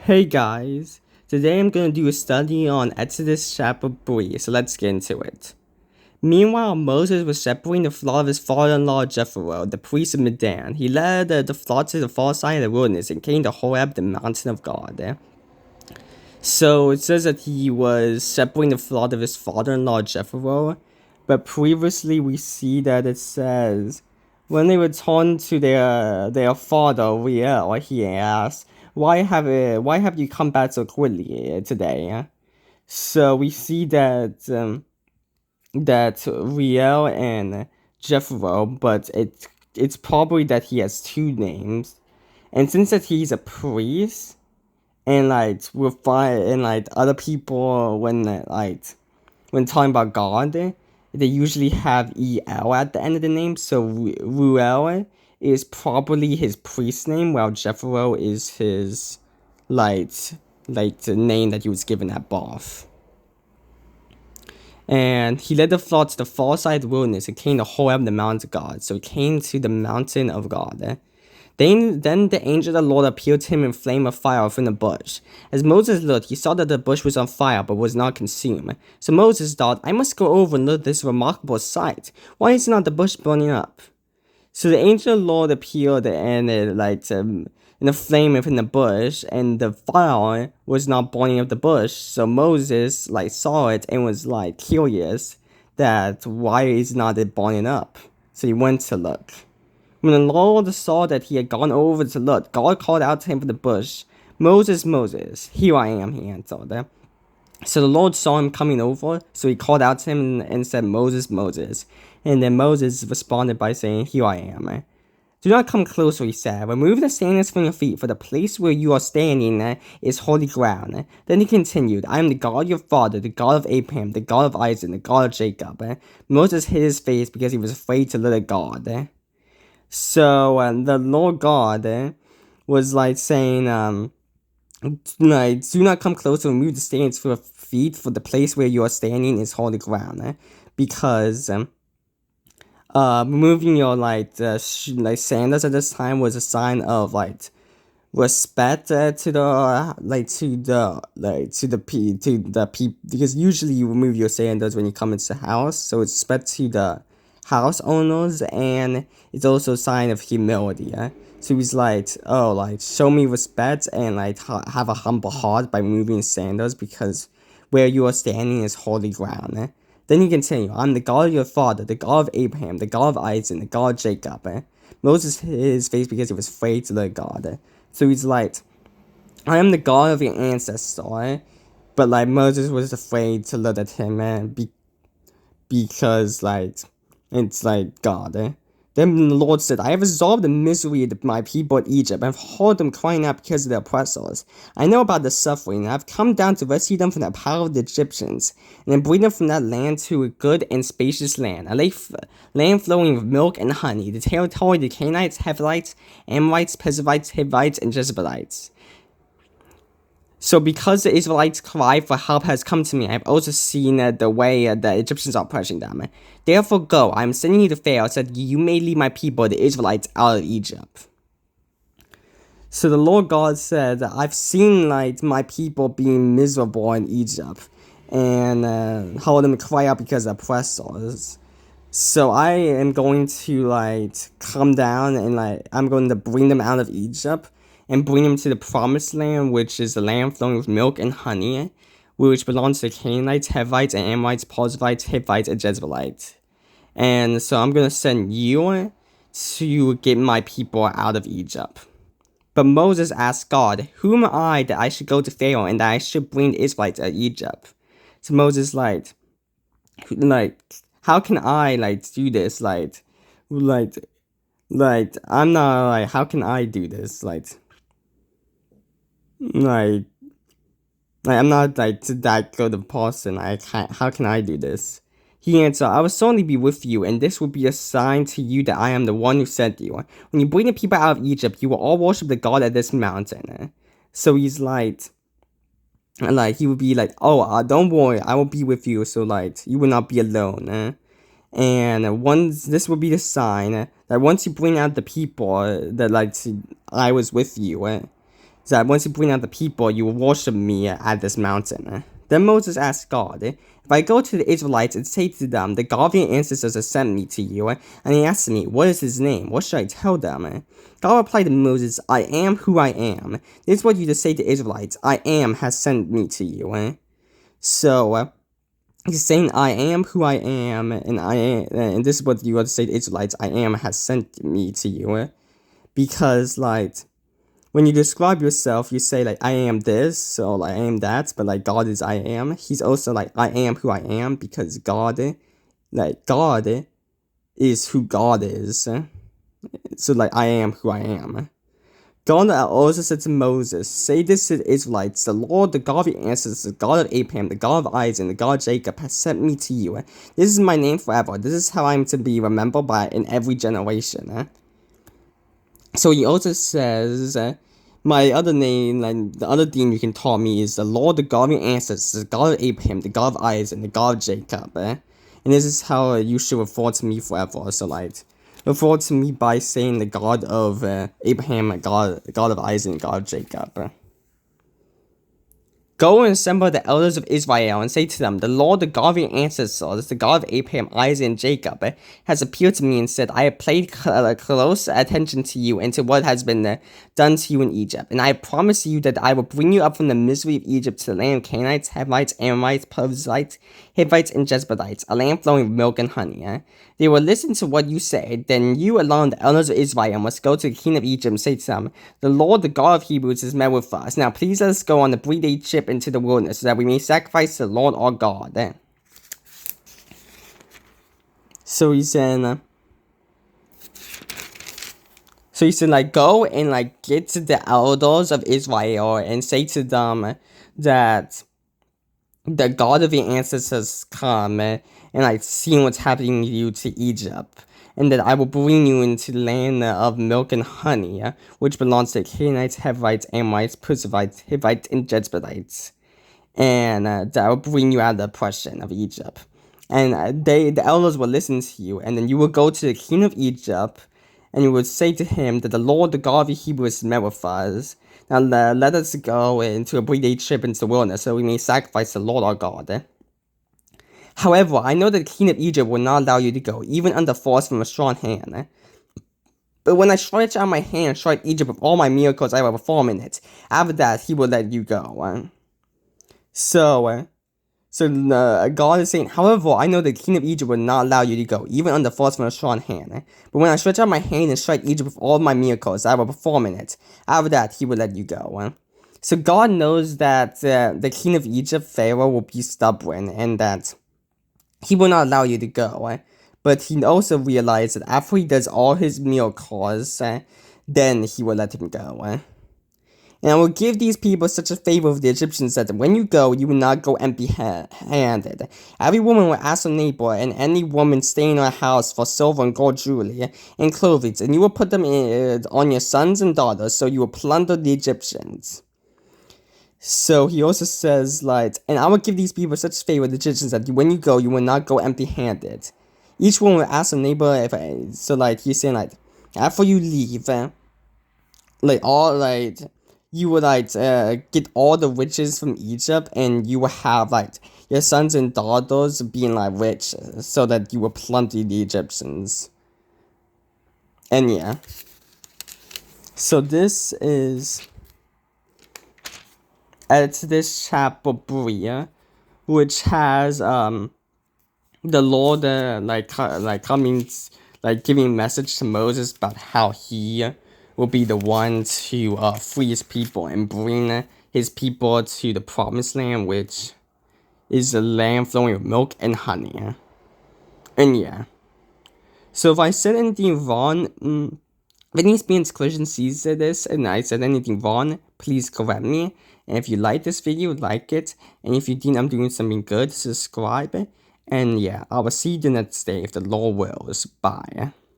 Hey guys, today I'm gonna do a study on Exodus chapter 3, so let's get into it. Meanwhile, Moses was shepherding the flock of his father-in-law Jethro, the priest of Midian. He led the flock to the far side of the wilderness and came to Horeb, the mountain of God. So it says that he was shepherding the flock of his father-in-law Jethro, but previously we see that it says when they returned to their father Reuel, he asked, why have you come back so quickly today?" So we see that Reuel and Jethro, but it's probably that he has two names, and since that he's a priest and we'll find and other people when talking about God, they usually have el at the end of the name. So Ruel is probably his priest name, while Jethro is his like the name that he was given at birth. And he led the flock to the far side of the wilderness and came to Horeb, the mountain of God. So he came to the mountain of God. Then the angel of the Lord appeared to him in a flame of fire from the bush. As Moses looked, he saw that the bush was on fire but was not consumed. So Moses thought, I must go over and look at this remarkable sight. Why is not the bush burning up? So the angel of the Lord appeared and in a flame within the bush, and the fire was not burning up the bush. So Moses saw it and was curious that why is not it burning up? So he went to look. When the Lord saw that he had gone over to look, God called out to him from the bush, Moses, Moses. Here I am, he answered. So the Lord saw him coming over, so he called out to him and said, Moses, Moses. And then Moses responded by saying, Here I am. Do not come closer, he said. Remove the sandals from your feet, for the place where you are standing is holy ground. Then he continued, I am the God of your father, the God of Abraham, the God of Isaac, the God of Jacob. Moses hid his face because he was afraid to look at God. So the Lord God was saying, do not come close to remove the stains for your feet, for the place where you are standing is holy ground. Because removing your sandals at this time was a sign of respect to the people, because usually you remove your sandals when you come into the house, so it's respect to the house owners, and it's also a sign of humility. So he's show me respect and have a humble heart by removing sandals, because where you are standing is holy ground. Then he continued, I'm the God of your father, the God of Abraham, the God of Isaac, the God of Jacob. Moses hid his face because he was afraid to look at God. So he's I am the God of your ancestor. But Moses was afraid to look at him, because it's God. Then the Lord said, I have resolved the misery of my people in Egypt. I have heard them crying out because of their oppressors. I know about the suffering, and I have come down to rescue them from the power of the Egyptians, and then bring them from that land to a good and spacious land, a land flowing with milk and honey, the territory of the Canaanites, Hevites, Amorites, Perizzites, Hivites, and Jezebelites. So because the Israelites' cry for help has come to me, I have also seen the way the Egyptians are oppressing them. Therefore go, I am sending you to Pharaoh, so that you may lead my people, the Israelites, out of Egypt. So the Lord God said, I've seen my people being miserable in Egypt, and how them cry out because of oppressors. So I am going to come down and I'm going to bring them out of Egypt and bring them to the promised land, which is the land flowing with milk and honey, which belongs to the Canaanites, Hevites, and Amorites, Perizzites, Hivites, and Jezebelites. And so I'm going to send you to get my people out of Egypt. But Moses asked God, who am I that I should go to Pharaoh and that I should bring the Israelites out of Egypt? So Moses how can I do this? I'm not how can I do this? Like I'm not that good of a person. How can I do this? He answered, I will certainly be with you, and this will be a sign to you that I am the one who sent you. When you bring the people out of Egypt, you will all worship the God at this mountain. So he's he would be oh, don't worry, I will be with you, so you will not be alone. And once this will be the sign that once you bring out the people that I was with you, that once you bring out the people, you will worship me at this mountain. Then Moses asked God, if I go to the Israelites and say to them, the God of your ancestors has sent me to you, and he asked me, what is his name? What should I tell them? God replied to Moses, I am who I am. This is what you to say to Israelites, I am has sent me to you. So, he's saying, I am who I am, and this is what you ought to say to Israelites, I am has sent me to you. Because, like, when you describe yourself, you say, like, I am this, or, like, I am that, but, like, God is I am. He's also, like, I am who I am, because God is who God is. So, like, I am who I am. God also said to Moses, say this to the Israelites, the Lord, the God of your ancestors, the God of Abraham, the God of Isaac, and the God of Jacob has sent me to you. This is my name forever. This is how I'm to be remembered by in every generation. So he also says, my other name, like the other thing you can call me is the Lord, the God of your ancestors, the God of Abraham, the God of Isaac, and the God of Jacob. And this is how you should refer to me forever. So, like, refer to me by saying the God of Abraham, God of Isaac, and God of Jacob. Go and assemble the elders of Israel and say to them, the Lord, the God of your ancestors, the God of Abraham, Isaac, and Jacob, has appeared to me and said, I have paid close attention to you and to what has been done to you in Egypt. And I promise you that I will bring you up from the misery of Egypt to the land of Canaanites, Hamites, Amorites, Perizzites, Hivites, and Jezreelites, a land flowing with milk and honey. They will listen to what you say. Then you alone, the elders of Israel, must go to the king of Egypt and say to them, the Lord, the God of Hebrews, has met with us. Now please let us go on a 3-day trip into the wilderness so that we may sacrifice to the Lord our God. So he said, like, go and, like, get to the elders of Israel and say to them that the God of your ancestors come and, like, see what's happening to you to Egypt. And that I will bring you into the land of milk and honey, which belongs to Canaanites, Hivites, Amorites, Perizzites, Hivites, and Jezreelites. And that I will bring you out of the oppression of Egypt. And the elders will listen to you, and then you will go to the king of Egypt, and you will say to him that the Lord, the God of the Hebrews, has met with us. Now let us go into a 3-day trip into the wilderness, so we may sacrifice the Lord our God. However, I know that the king of Egypt will not allow you to go, even under force from a strong hand. But when I stretch out my hand and strike Egypt with all my miracles I will perform in it, after that he will let you go. So God is saying, however, I know the king of Egypt will not allow you to go, even under force from a strong hand. But when I stretch out my hand and strike Egypt with all my miracles I will perform in it, after that he will let you go. So God knows that the king of Egypt, Pharaoh, will be stubborn, and that he will not allow you to go. But he also realized that after he does all his miracles, then he will let him go. And I will give these people such a favor of the Egyptians that when you go, you will not go empty-handed. Every woman will ask her neighbor and any woman staying in her house for silver and gold jewelry and clothing, and you will put them on your sons and daughters, so you will plunder the Egyptians. So he also says, like, and I will give these people such favor of the Egyptians that when you go, you will not go empty-handed. Each one will ask her neighbor so, like, he's saying, like, after you leave, you would, get all the riches from Egypt, and you will have, like, your sons and daughters being, like, rich, so that you will plunder the Egyptians. And yeah. So this is Exodus chapter 3, which has, the Lord, coming, like, giving a message to Moses about how he will be the one to free his people and bring his people to the promised land, which is a land flowing with milk and honey. And yeah. So if I said anything wrong, if any Spanish Christian sees this and I said anything wrong, please correct me. And if you like this video, like it. And if you think I'm doing something good, subscribe. And yeah, I will see you the next day if the Lord wills. Bye.